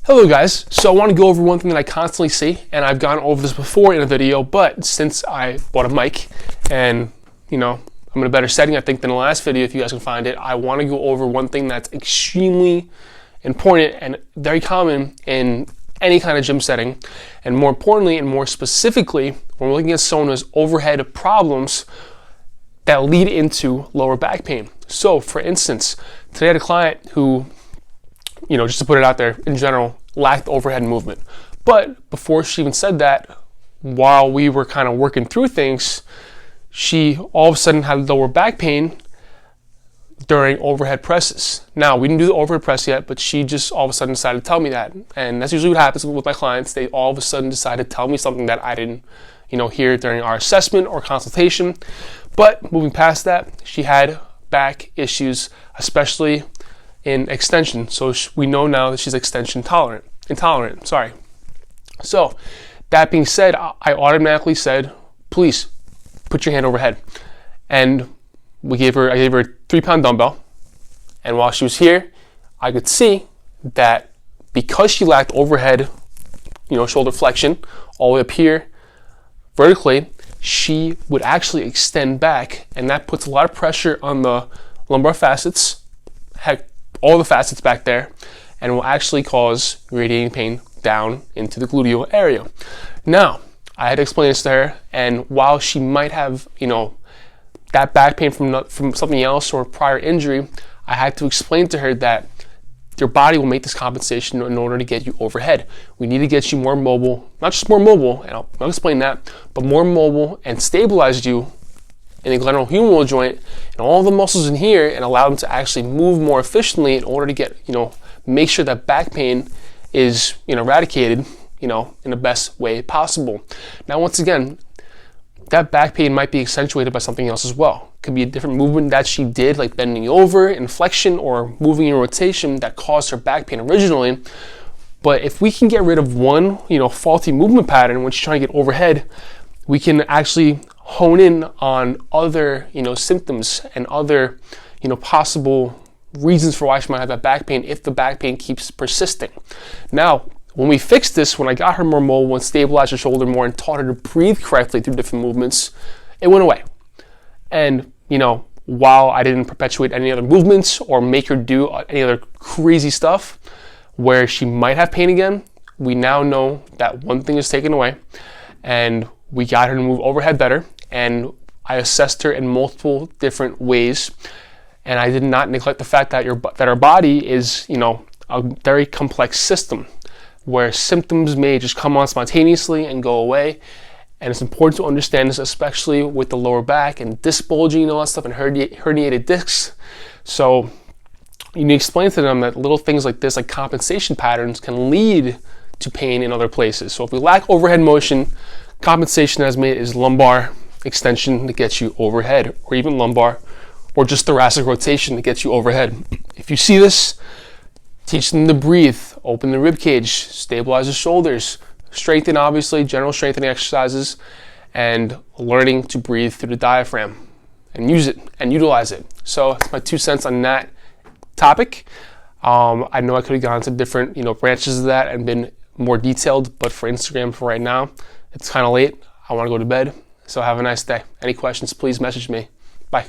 Hello guys, so I want to go over one thing that I constantly see, and I've gone over this before in a video, but since I bought a mic and I'm in a better setting I think than the last video, if you guys can find it, I want to go over one thing that's extremely important and very common in any kind of gym setting, and more importantly and more specifically when we're looking at someone who has overhead problems that lead into lower back pain. So for instance, today I had a client who, just to put it out there, in general, lacked overhead movement. But before she even said that, while we were kind of working through things, she all of a sudden had lower back pain during overhead presses. Now, we didn't do the overhead press yet, but she just all of a sudden decided to tell me that. And that's usually what happens with my clients. They all of a sudden decide to tell me something that I didn't, hear during our assessment or consultation. But moving past that, she had back issues, especially in extension. So we know now that she's extension intolerant. So that being said, I automatically said, please put your hand overhead. And I gave her a 3-pound dumbbell. And while she was here, I could see that because she lacked overhead, shoulder flexion all the way up here vertically, she would actually extend back, and that puts a lot of pressure on the lumbar facets, heck, all the facets back there, and will actually cause radiating pain down into the gluteal area. Now, I had to explain this to her, and while she might have, that back pain from something else or prior injury, I had to explain to her that your body will make this compensation in order to get you overhead. We need to get you more mobile, not just more mobile, and I'll explain that, but more mobile and stabilize you in the glenohumeral joint and all the muscles in here, and allow them to actually move more efficiently in order to get, make sure that back pain is, eradicated, in the best way possible. Now, once again, that back pain might be accentuated by something else as well. It could be a different movement that she did, like bending over in flexion or moving in rotation, that caused her back pain originally. But if we can get rid of one, faulty movement pattern when she's trying to get overhead, we can actually hone in on other, symptoms and other, possible reasons for why she might have that back pain if the back pain keeps persisting. Now, when we fixed this, when I got her more mobile and stabilized her shoulder more and taught her to breathe correctly through different movements, it went away. And, while I didn't perpetuate any other movements or make her do any other crazy stuff where she might have pain again, we now know that one thing is taken away, and we got her to move overhead better, and I assessed her in multiple different ways, and I did not neglect the fact that our body is, a very complex system where symptoms may just come on spontaneously and go away. And it's important to understand this, especially with the lower back and disc bulging and all that stuff and herniated discs. So you need to explain to them that little things like this, like compensation patterns, can lead to pain in other places. So if we lack overhead motion, compensation as made is lumbar extension that gets you overhead, or even lumbar, or just thoracic rotation that gets you overhead. If you see this, teach them to breathe, open the rib cage, stabilize the shoulders, strengthen, obviously, general strengthening exercises, and learning to breathe through the diaphragm and use it and utilize it. So that's my 2 cents on that topic. I know I could have gone to different, branches of that and been more detailed, but for Instagram for right now, it's kind of late. I want to go to bed. So have a nice day. Any questions, please message me. Bye.